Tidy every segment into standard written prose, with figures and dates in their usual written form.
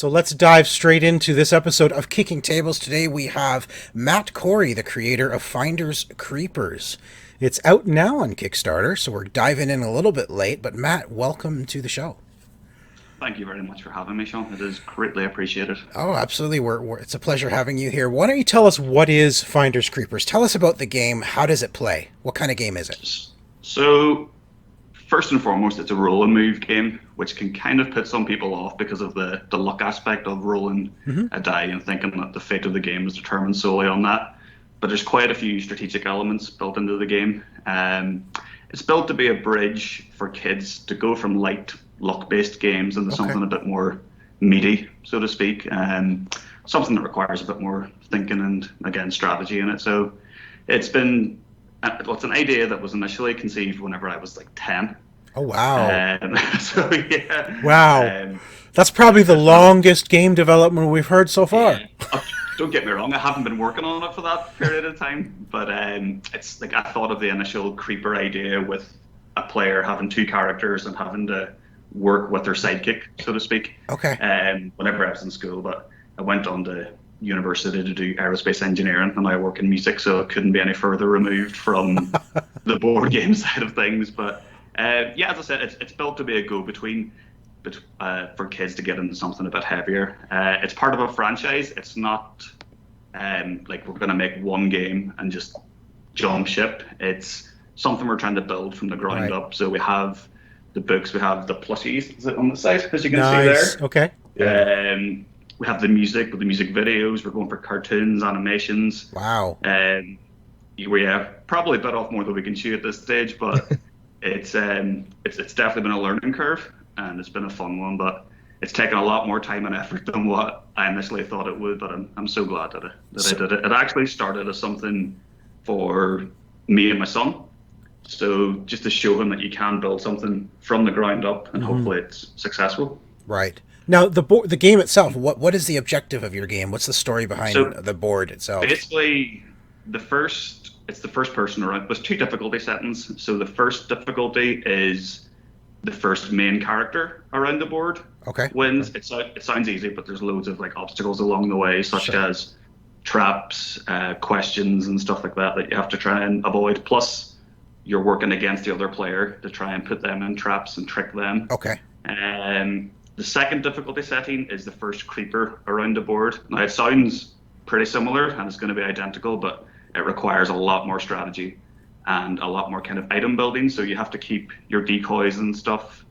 So let's dive straight into this episode of Kicking Tables. Today we have Matt Corey, the creator of Finders Creeperz. It's out now on Kickstarter, so we're diving in a little bit late, but Matt, welcome to the show. Thank you very much for having me, Sean. It is greatly appreciated. Oh, absolutely. It's a pleasure having you here. Why don't you tell us what is Finders Creeperz? Tell us about the game. How does it play? What kind of game is it? So, first and foremost, it's a roll and move game, which can kind of put some people off because of the luck aspect of rolling a die and thinking that the fate of the game is determined solely on that. But there's quite a few strategic elements built into the game. It's built to be a bridge for kids to go from light luck-based games into something a bit more meaty, so to speak, something that requires a bit more thinking and, again, strategy in it. So it's an idea that was initially conceived whenever I was like 10. Oh, wow. So, yeah. Wow. That's probably the longest game development we've heard so far. Yeah. Don't get me wrong, I haven't been working on it for that period of time, but it's like I thought of the initial Creeper idea with a player having two characters and having to work with their sidekick, so to speak. Okay. Whenever I was in school, but I went on to university to do aerospace engineering, and I work in music, so it couldn't be any further removed from the board game side of things. But yeah, as I said, it's built to be a go-between for kids to get into something a bit heavier. It's part of a franchise. It's not like we're going to make one game and just jump ship. It's something we're trying to build from the ground up. So we have the books, we have the plushies, is it on the site, as you can see there. Okay. We have the music with the music videos. We're going for cartoons, animations. Wow. Yeah, probably a bit off more than we can chew at this stage, but it's definitely been a learning curve, and it's been a fun one, but it's taken a lot more time and effort than what I initially thought it would, but I'm so glad that I did it. It actually started as something for me and my son. So just to show him that you can build something from the ground up and hopefully it's successful. Right. Now, the game itself, what is the objective of your game? What's the story behind the board itself? Basically, it's the first person around. There's two difficulty settings. So the first difficulty is the first main character around the board wins. It sounds easy, but there's loads of like obstacles along the way, such as traps, questions, and stuff like that you have to try and avoid. Plus, you're working against the other player to try and put them in traps and trick them. Okay. The second difficulty setting is the first creeper around the board. Now, it sounds pretty similar and it's going to be identical, but it requires a lot more strategy and a lot more kind of item building. So you have to keep your decoys and stuff.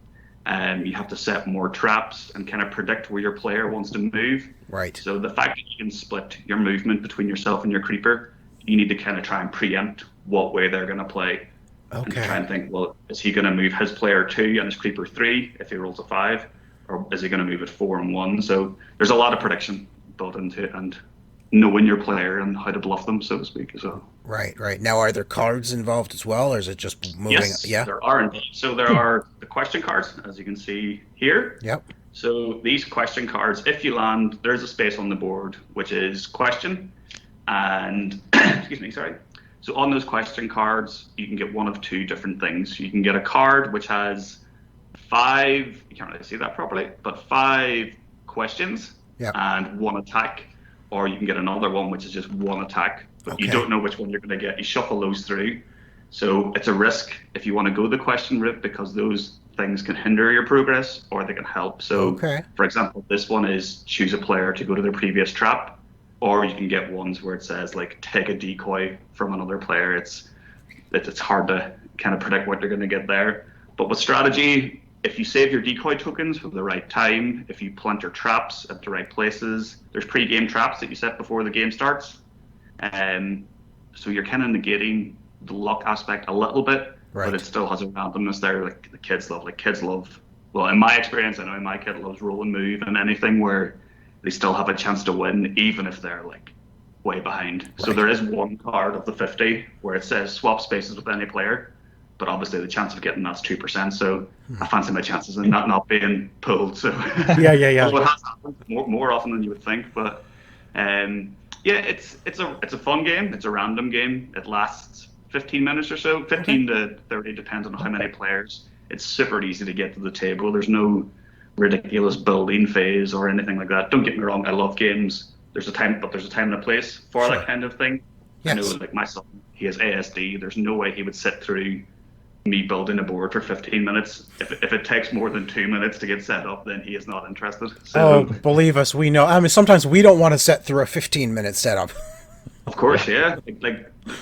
You have to set more traps and kind of predict where your player wants to move. Right. So the fact that you can split your movement between yourself and your creeper, you need to kind of try and preempt what way they're going to play. Okay. And try and think, well, is he going to move his player 2 and his creeper 3 if he rolls a 5? Or is he going to move it 4 and 1? So there's a lot of prediction built into it and knowing your player and how to bluff them, so to speak, as well. Right. Now, are there cards involved as well, or is it just moving? Yes, there are indeed. So there are the question cards, as you can see here. Yep. So these question cards, if you land, there's a space on the board, which is question. And, excuse me, sorry. So on those question cards, you can get one of two different things. You can get a card which has 5, you can't really see that properly, but 5 questions and 1 attack. Or you can get another one which is just 1 attack, but you don't know which one you're going to get. You shuffle those through. So it's a risk if you want to go the question route, because those things can hinder your progress or they can help. So, for example, this one is choose a player to go to their previous trap. Or you can get ones where it says, like, take a decoy from another player. It's hard to kind of predict what you're going to get there. But with strategy, if you save your decoy tokens for the right time, if you plant your traps at the right places, there's pre-game traps that you set before the game starts. So you're kind of negating the luck aspect a little bit, but it still has a randomness there. Like the kids love, well, in my experience, I know my kid loves roll and move and anything where they still have a chance to win, even if they're like way behind. So there is one card of the 50 where it says swap spaces with any player, but obviously the chance of getting that's 2%. So I fancy my chances in that not being pulled. So yeah. What has happened more often than you would think. But it's a fun game. It's a random game. It lasts 15 minutes or so, 15 to 30, depends on how many players. It's super easy to get to the table. There's no ridiculous building phase or anything like that. Don't get me wrong, I love games. There's a time, but there's a time and a place for Sure. that kind of thing. I know, Yes. like my son, he has ASD. There's no way he would sit through me building a board for 15 minutes. If it takes more than 2 minutes to get set up, then he is not interested. Oh, So, believe us, we know. I mean, sometimes we don't want to set through a 15-minute setup. of course, yeah.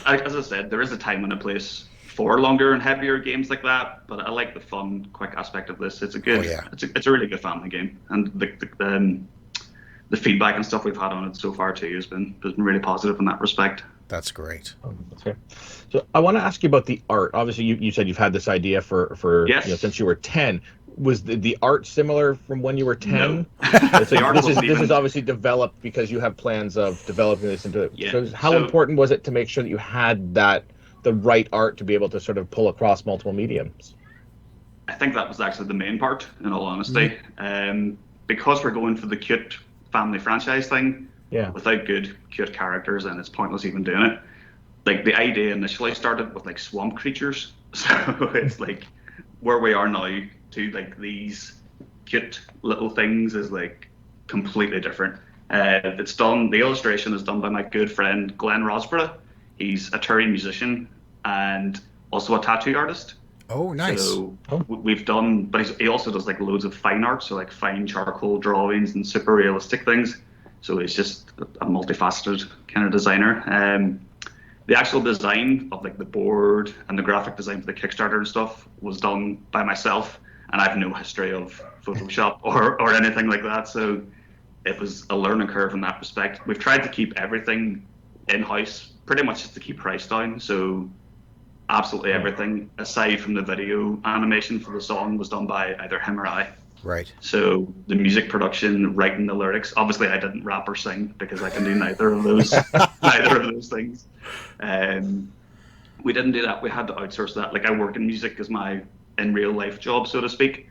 As I said, there is a time and a place for longer and heavier games like that. But I like the fun, quick aspect of this. It's a good, Oh, yeah. it's a really good family game, and the feedback and stuff we've had on it so far too has been really positive in that respect. That's great. Okay. So I want to ask you about the art. Obviously, you said you've had this idea for Yes. Since you were 10. Was the art similar from when you were 10? No. So The art this wasn't is even- obviously developed because you have plans of developing this into. Yeah. So how So- important was it to make sure that you had the right art to be able to sort of pull across multiple mediums? I think that was actually the main part, in all honesty. Because we're going for the cute family franchise thing, Yeah. without good, cute characters, and it's pointless even doing it. Like, the idea initially started with, like, swamp creatures. So it's like, where we are now to, like, these cute little things is, like, completely different. The illustration is done by my good friend, Glenn Rosborough. He's a touring musician and also a tattoo artist. Oh, nice. So we've done, but he also does like loads of fine art, so like fine charcoal drawings and super realistic things. So he's just a multifaceted kind of designer. The actual design of like the board and the graphic design for the Kickstarter and stuff was done by myself, and I have no history of Photoshop or anything like that. So it was a learning curve in that respect. We've tried to keep everything in-house, pretty much just to keep price down. So absolutely everything aside from the video animation for the song was done by either him or I. Right. So the music production, writing the lyrics, obviously I didn't rap or sing because I can do neither of those things. We didn't do that. We had to outsource that. Like, I work in music as my in real life job, so to speak.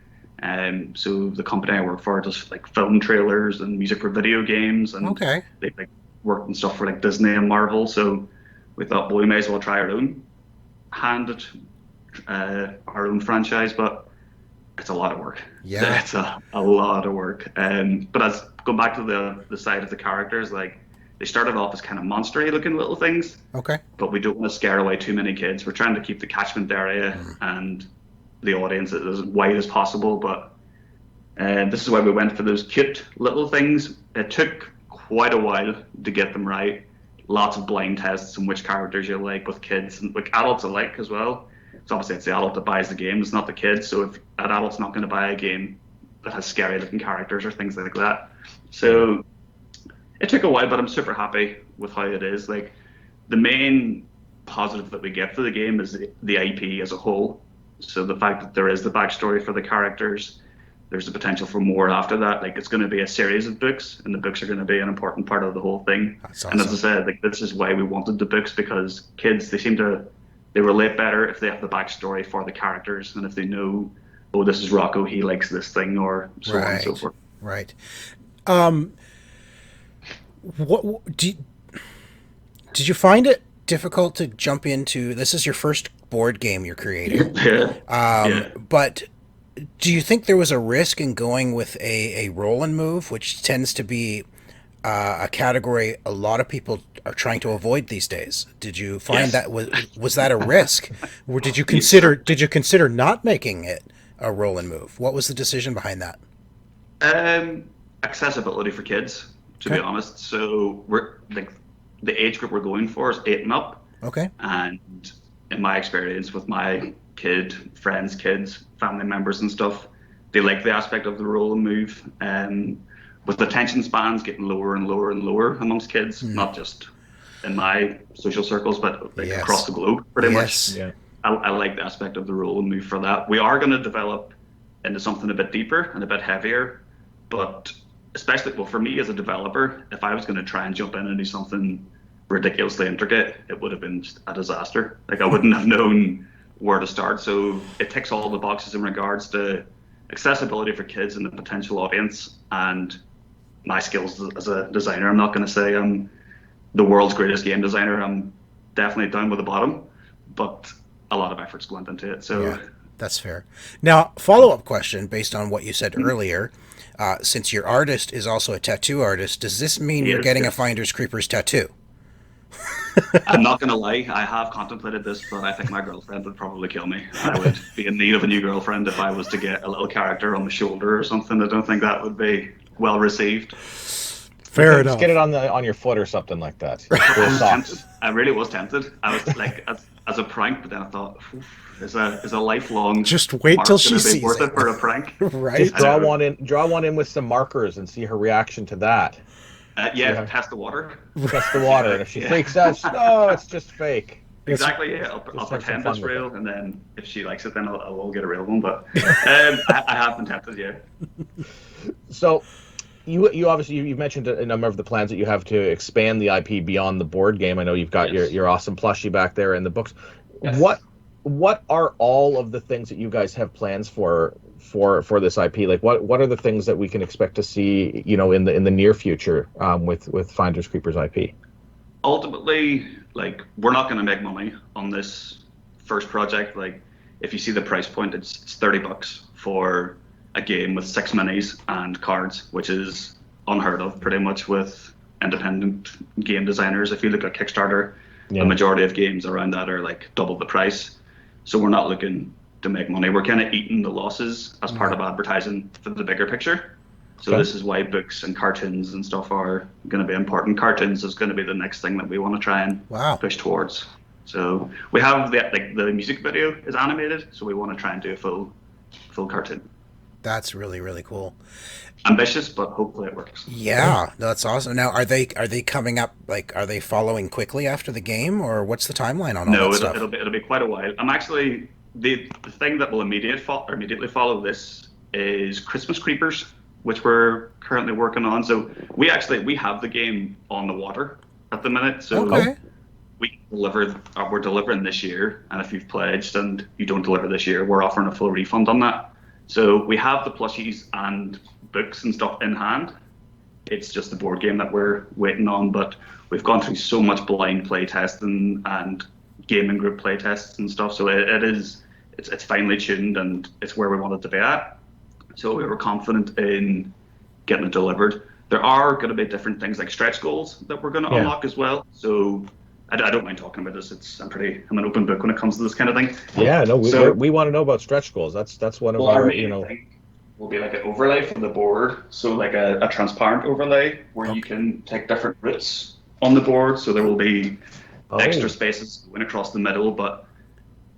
So the company I work for does like film trailers and music for video games, and Okay. they like work and stuff for like Disney and Marvel. So we thought, well, we may as well try our own our own franchise, but it's a lot of work. Yeah. It's a lot of work. But as going back to the side of the characters, like, they started off as kind of monstery looking little things, Okay. but we don't want to scare away too many kids. We're trying to keep the catchment area and the audience as wide as possible, but this is why we went for those cute little things. It took quite a while to get them right. Lots of blind tests on which characters you like with kids and like adults alike as well. So obviously it's the adult that buys the game, it's not the kid. So if an adult's not going to buy a game that has scary looking characters or things like that. So it took a while, but I'm super happy with how it is. Like, the main positive that we get for the game is the IP as a whole. So the fact that there is the backstory for the characters, there's the potential for more after that. Like, it's going to be a series of books, and the books are going to be an important part of the whole thing. That's And as I awesome. said, like, this is why we wanted the books, because kids, they relate better if they have the backstory for the characters, and if they know, oh, this is Rocco, he likes this thing, or so on and so Right. forth. Right. Did you find it difficult to jump into? This is your first board game you're creating, Yeah. but do you think there was a risk in going with a roll and move, which tends to be a category a lot of people are trying to avoid these days? Did you find Yes. that was that a risk, or did you consider not making it a roll and move? What was the decision behind that? Accessibility for kids, to be Okay. honest. So we're like, the age group we're going for is 8 and up, Okay. and in my experience with my friends, kids, family members and stuff, they like the aspect of the roll and move. With attention spans getting lower and lower and lower amongst kids, not just in my social circles, but like Yes. across the globe, pretty much. Yes. Yeah. I like the aspect of the roll and move for that. We are going to develop into something a bit deeper and a bit heavier, but especially, well, for me as a developer, if I was going to try and jump in and do something ridiculously intricate, it would have been just a disaster. Like, I wouldn't have known where to start. So it ticks all the boxes in regards to accessibility for kids and the potential audience, and my skills as a designer. I'm not going to say I'm the world's greatest game designer. I'm definitely down with the bottom, but a lot of effort's went into it. So Yeah. That's fair. Now, follow-up question based on what you said earlier. Since your artist is also a tattoo artist, does this mean you're getting a Finders Creeperz tattoo? I'm not going to lie, I have contemplated this, but I think my girlfriend would probably kill me. I would be in need of a new girlfriend if I was to get a little character on the shoulder or something. I don't think that would be well received. Fair enough. Just get it on your foot or something like that. I really was tempted. I was like, as a prank, but then I thought, is a lifelong. Just wait till she sees worth it for a prank, right? Just draw one in with some markers and see her reaction to that. Test the water. Test the water, and if she freaks out, no, it's just fake. Exactly. Yeah, I'll pretend it's real, and then if she likes it, then I'll get a real one. But I have been tempted. Yeah. So. You obviously you've mentioned a number of the plans that you have to expand the IP beyond the board game. I know you've got your awesome plushie back there in the books. Yes. What are all of the things that you guys have plans for this IP? Like what are the things that we can expect to see, in the near future with Finders Creeperz IP? Ultimately, like, we're not going to make money on this first project. Like, if you see the price point, it's $30 for a game with 6 minis and cards, which is unheard of pretty much with independent game designers. If you look at Kickstarter, the majority of games around that are like double the price. So we're not looking to make money. We're kind of eating the losses as part of advertising for the bigger picture. So this is why books and cartoons and stuff are going to be important. Cartoons is going to be the next thing that we want to try and push towards. So we have the music video is animated, so we want to try and do a full cartoon. That's really, really cool. Ambitious, but hopefully it works. Yeah, that's awesome. Now, are they coming up? Like, are they following quickly after the game, or what's the timeline on all that stuff? No, it'll be quite a while. I'm actually the thing that will immediately follow this is Christmas Creeperz, which we're currently working on. So we have the game on the water at the minute. So we're delivering this year, and if you've pledged and you don't deliver this year, we're offering a full refund on that. So we have the plushies and books and stuff in hand. It's just the board game that we're waiting on, but we've gone through so much blind play testing and gaming group play tests and stuff. So it's finely tuned, and it's where we want it to be at. So we were confident in getting it delivered. There are going to be different things like stretch goals that we're going to unlock as well. So I don't mind talking about this. I'm an open book when it comes to this kind of thing. Yeah, no, we want to know about stretch goals. That's one of our thing will be like an overlay from the board. So like a transparent overlay where you can take different routes on the board. So there will be extra spaces going across the middle, but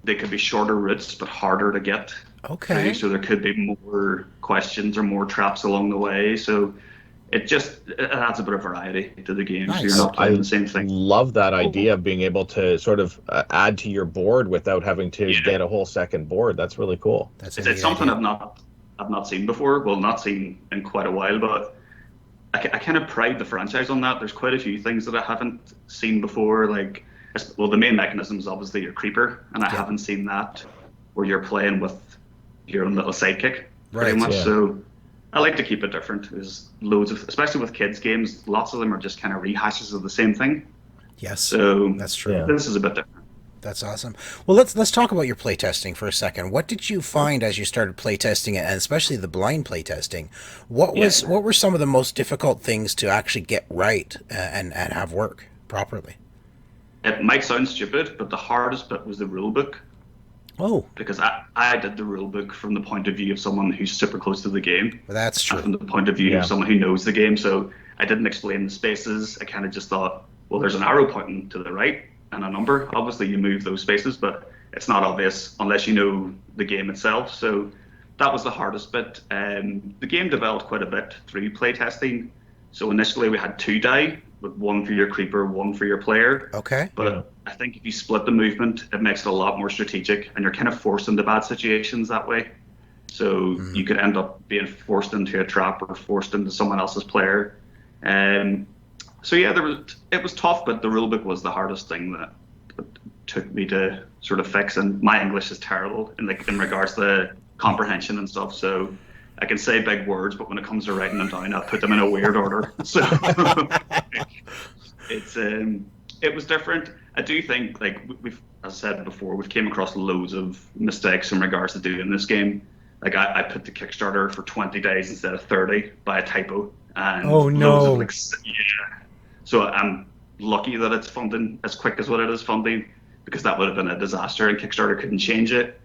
they could be shorter routes but harder to get. Okay. So there could be more questions or more traps along the way. So it adds a bit of variety to the game. Nice. So you're not playing the same thing. Love that idea of being able to sort of add to your board without having to get a whole second board. That's really cool. It's something I've not seen before. Well, not seen in quite a while, but I kind of pride the franchise on that. There's quite a few things that I haven't seen before. Like, well, the main mechanism is obviously your creeper, and I haven't seen that where you're playing with your own little sidekick pretty much. Yeah. So I like to keep it different. There's loads of, especially with kids games, lots of them are just kind of rehashes of the same thing. Yes, so that's true. Yeah. This is a bit different. That's awesome. Well, let's talk about your playtesting for a second. What did you find as you started playtesting it, and especially the blind playtesting? What were some of the most difficult things to actually get right and have work properly? It might sound stupid, but the hardest bit was the rule book. Oh. Because I did the rule book from the point of view of someone who's super close to the game. Well, that's true. And from the point of view of someone who knows the game. So I didn't explain the spaces. I kind of just thought, well, there's an arrow pointing to the right and a number. Obviously, you move those spaces, but it's not obvious unless you know the game itself. So that was the hardest bit. The game developed quite a bit through playtesting. So initially we had 2 die, with 1 for your creeper, 1 for your player. Okay. But I think if you split the movement, it makes it a lot more strategic, and you're kind of forced into bad situations that way. So you could end up being forced into a trap or forced into someone else's player. So yeah, it was tough, but the rulebook was the hardest thing that took me to sort of fix. And my English is terrible in regards to comprehension and stuff. So I can say big words, but when it comes to writing them down, I'll put them in a weird order. So it was different. I do think as I said before, we've came across loads of mistakes in regards to doing this game. Like I put the Kickstarter for 20 days instead of 30 by a typo, and Oh, loads of no. yeah. So I'm lucky that it's funding as quick as what it is funding, because that would have been a disaster and Kickstarter couldn't change it.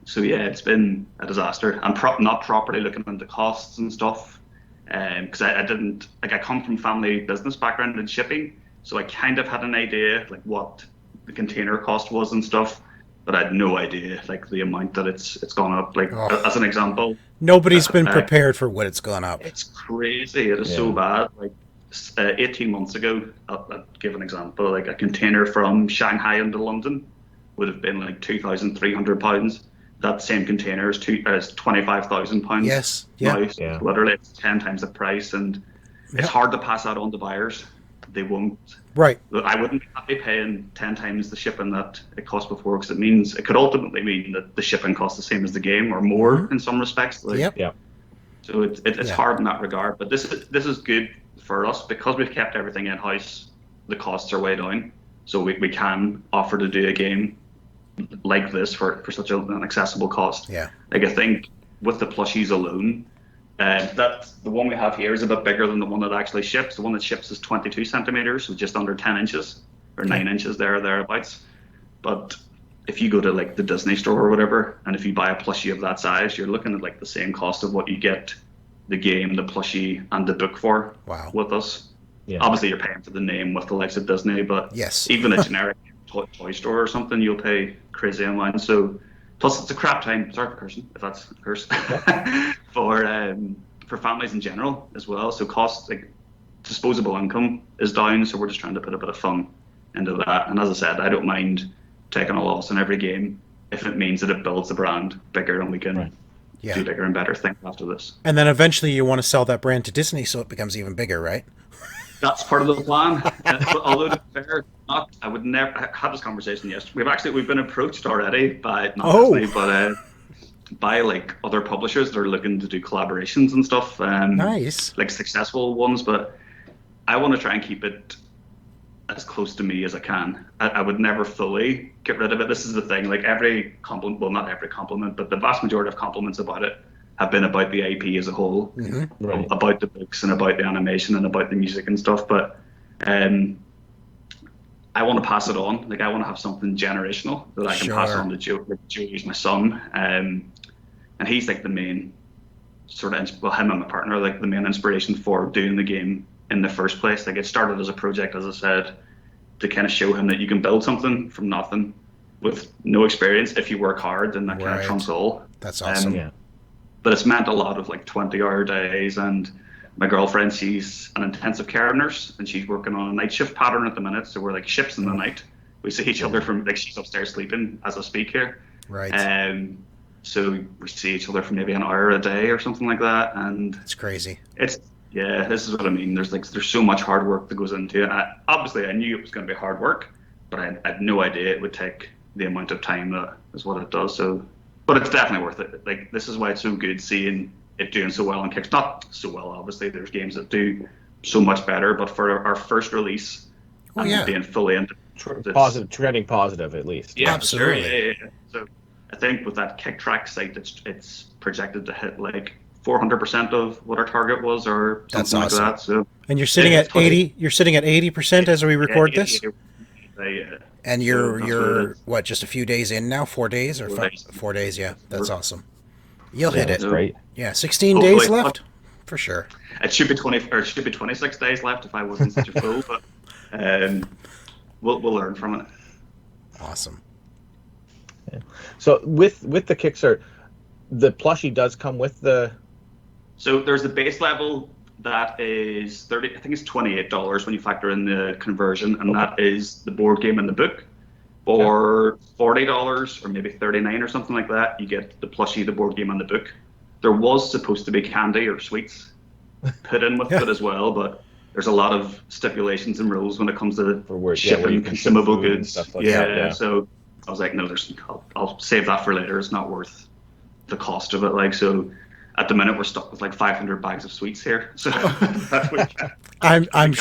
So yeah, it's been a disaster. I'm not properly looking into costs and stuff, because I didn't, like, I come from family business background in shipping, so I kind of had an idea like what the container cost was and stuff, but I had no idea like the amount that it's gone up. Like as an example, Nobody's been prepared for what it's gone up. it's crazy. It is so bad. Like 18 months ago, I'll give an example. Like a container from Shanghai into London would have been like £2,300. That same container is £25,000. Yes. Yeah. Now, yeah. Literally, it's 10 times the price, and it's hard to pass that on to buyers. They won't. Right. I wouldn't be happy paying 10 times the shipping that it cost before, because it could ultimately mean that the shipping costs the same as the game or more in some respects. Like, Yep. So it's hard in that regard. But this is good for us because we've kept everything in house. The costs are way down, so we can offer to do a game like this for such an accessible cost. Yeah. Like, I think with the plushies alone, that the one we have here is a bit bigger than the one that actually ships. The one that ships is 22 centimeters, so just under 10 inches or 9 inches thereabouts. But if you go to like the Disney store or whatever, and if you buy a plushie of that size, you're looking at like the same cost of what you get the game, the plushie, and the book for. Wow. With us. Yeah. Obviously, you're paying for the name with the likes of Disney, but yes, even a generic toy store or something, you'll pay crazy amounts. So, plus it's a crap time. Sorry for cursing, if that's a curse. For families in general as well. So, cost, like disposable income is down. So we're just trying to put a bit of fun into that. And as I said, I don't mind taking a loss in every game if it means that it builds the brand bigger and we can do bigger and better things after this. And then eventually you want to sell that brand to Disney so it becomes even bigger, right? That's part of the plan. But although to be fair, I would never. I had this conversation yesterday. We've been approached already by Disney, but by like other publishers that are looking to do collaborations and stuff. Nice, like successful ones. But I want to try and keep it as close to me as I can. I would never fully get rid of it. This is the thing. Like every compliment, well, not every compliment, but the vast majority of compliments about it have been about the IP as a whole, about the books and about the animation and about the music and stuff. But I want to pass it on. Like I want to have something generational that I can pass on to Joe. Joey's my son, and he's like the main sort of, well, him and my partner, like the main inspiration for doing the game in the first place. Like it started as a project, as I said, to kind of show him that you can build something from nothing with no experience if you work hard, and that kind of trumps all. That's awesome. But it's meant a lot of like 20-hour days, and my girlfriend, she's an intensive care nurse, and she's working on a night shift pattern at the minute. So we're like ships in the night. We see each other from, like, she's upstairs sleeping as I speak here. Right. So we see each other for maybe an hour a day or something like that, and it's crazy. This is what I mean. There's so much hard work that goes into it. Obviously, I knew it was going to be hard work, but I had no idea it would take the amount of time that is what it does. So. But it's definitely worth it. Like, this is why it's so good seeing it doing so well on Kickstarter. Not so well, obviously. There's games that do so much better. But for our first release, being fully into trending positive at least. Yeah, absolutely. Sure, yeah. So I think with that Kick Track site, it's projected to hit like 400% of what our target was, or something like that. So, and you're sitting at 80. You're sitting at 80% as we record this. And you're what? Just a few days in now? 4 days or 4 days? Yeah, that's awesome. You'll hit it. Great. Yeah, 16 days left for sure. It should be 26 days left if I wasn't such a fool. But we'll learn from it. Awesome. Yeah. So with the Kickstarter, the plushie does come with the. So there's the base level. That is I think it's $28 when you factor in the conversion, and that is the board game and the book. For $40 or maybe $39 or something like that, you get the plushie, the board game, and the book. There was supposed to be candy or sweets put in with it as well, but there's a lot of stipulations and rules when it comes to shipping consumable goods. Like that. So I was like, no, I'll save that for later. It's not worth the cost of it. Like, so at the minute we're stuck with like 500 bags of sweets here. So that I'm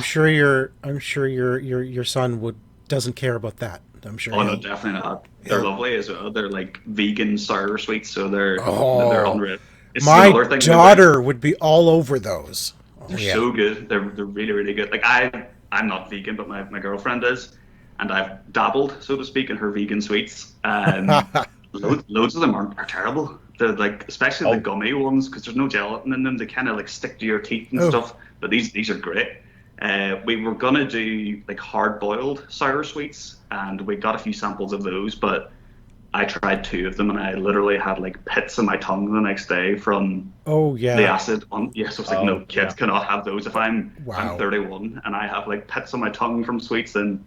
sure your son doesn't care about that. I'm sure. Oh no, definitely not. They're lovely as well. They're like vegan sour sweets, so they're Oh, unreal. It's my another thing daughter would be all over those. they're so good. They're really, really good. Like I'm not vegan, but my girlfriend is, and I've dabbled, so to speak, in her vegan sweets. Loads of them are terrible. They're like, especially the gummy ones, because there's no gelatin in them. They kind of like stick to your teeth and stuff. But these are great. We were gonna do like hard boiled sour sweets, and we got a few samples of those, but I tried 2 of them, and I literally had like pits in my tongue the next day from the acid on. Yes, I was like, no, kids cannot have those. If I'm 31 and I have like pits on my tongue from sweets, then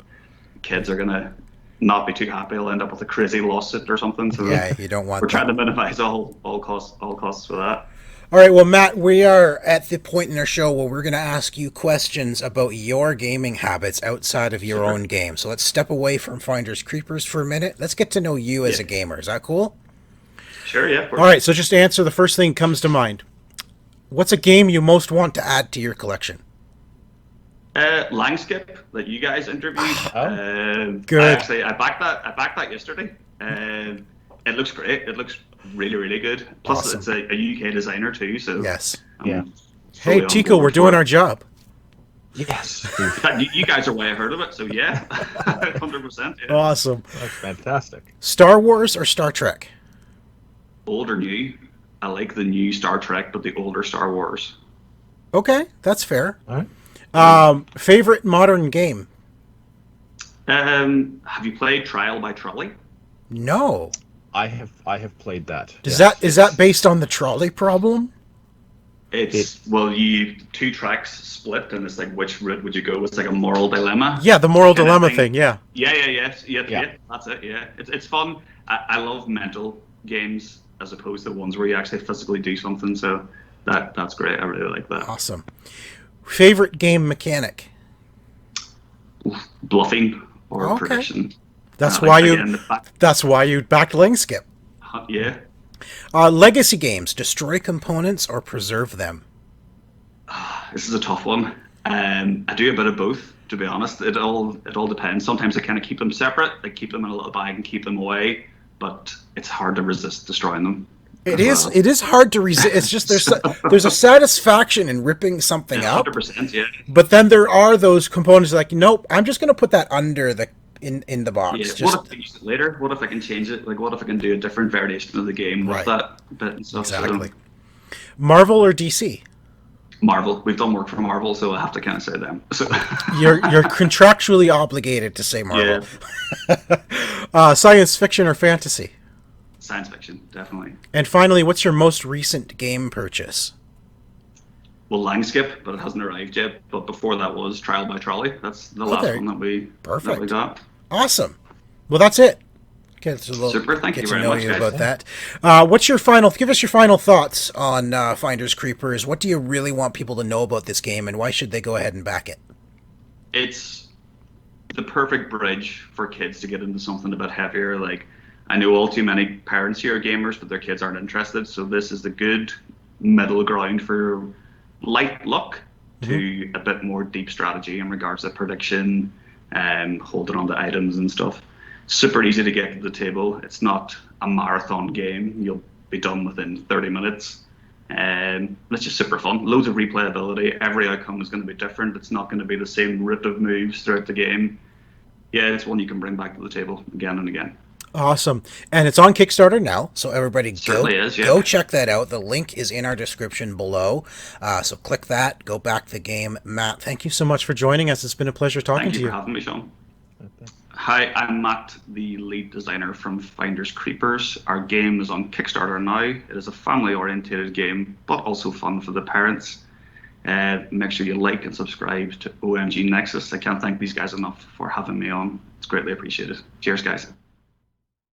kids are gonna not be too happy. I'll end up with a crazy lawsuit or something. So yeah, you don't want. We're trying to minimize all costs for that. All right, well, Matt, we are at the point in our show where we're going to ask you questions about your gaming habits outside of your own game. So let's step away from Finders Creeperz for a minute. Let's get to know you as a gamer. Is that cool? Sure, yeah. All right, so just answer the first thing that comes to mind. What's a game you most want to add to your collection? Langskip that you guys interviewed. Good. I backed that yesterday. It looks great. It looks really, really good. Plus, awesome. It's a UK designer too. So yes, Hey, Tico, we're doing our job. Yes. You guys are way ahead of it. So yeah, 100%. Yeah. Awesome. That's fantastic. Star Wars or Star Trek? Old or new? I like the new Star Trek, but the older Star Wars. Okay, that's fair. All right. Favorite modern game? Have you played Trial by Trolley? No. I have played that. Is that based on the trolley problem? It's you 2 tracks split, and it's like, which route would you go? It's like a moral dilemma. Yeah, the moral dilemma thing. Yeah. Yeah. That's it. Yeah, it's fun. I love mental games as opposed to ones where you actually physically do something. So that's great. I really like that. Awesome. Favorite game mechanic? Bluffing or prediction. That's why you backed Langskip. Yeah. Legacy games, destroy components or preserve them? This is a tough one. I do a bit of both, to be honest. It all depends. Sometimes I kind of keep them separate, like keep them in a little bag and keep them away, but it's hard to resist destroying them. It is hard to resist. It's just there's a satisfaction in ripping something up. 100%, yeah. But then there are those components like, nope, I'm just going to put that under the in the box. Yeah. What if I can use it later? What if I can change it? Like, what if I can do a different variation of the game with that bit and stuff? Exactly. Marvel or DC? Marvel. We've done work for Marvel, so I have to kind of say them. So you're contractually obligated to say Marvel. Yeah. Science fiction or fantasy? Science fiction, definitely. And finally, what's your most recent game purchase? Well, Langskip, but it hasn't arrived yet. But before that was Trial by Trolley. That's the last one that we got. Awesome. Well, that's it. Super. Thank you very much, guys. About that. Give us your final thoughts on Finders Creeperz. What do you really want people to know about this game, and why should they go ahead and back it? It's the perfect bridge for kids to get into something a bit heavier. Like, I know all too many parents here are gamers, but their kids aren't interested. So this is the good middle ground for light luck to a bit more deep strategy in regards to prediction and holding on to items and stuff. Super easy to get to the table. It's not a marathon game. You'll be done within 30 minutes. And it's just super fun. Loads of replayability. Every outcome is going to be different. It's not going to be the same route of moves throughout the game. Yeah, it's one you can bring back to the table again and again. Awesome. And it's on Kickstarter now, so everybody go check that out. The link is in our description below. So click that, go back the game. Matt, thank you so much for joining us. It's been a pleasure talking to you. Thank you for having me, Sean. Hi, I'm Matt, the lead designer from Finders Creeperz. Our game is on Kickstarter now. It is a family-oriented game, but also fun for the parents. Make sure you like and subscribe to OMG Nexus. I can't thank these guys enough for having me on. It's greatly appreciated. Cheers, guys.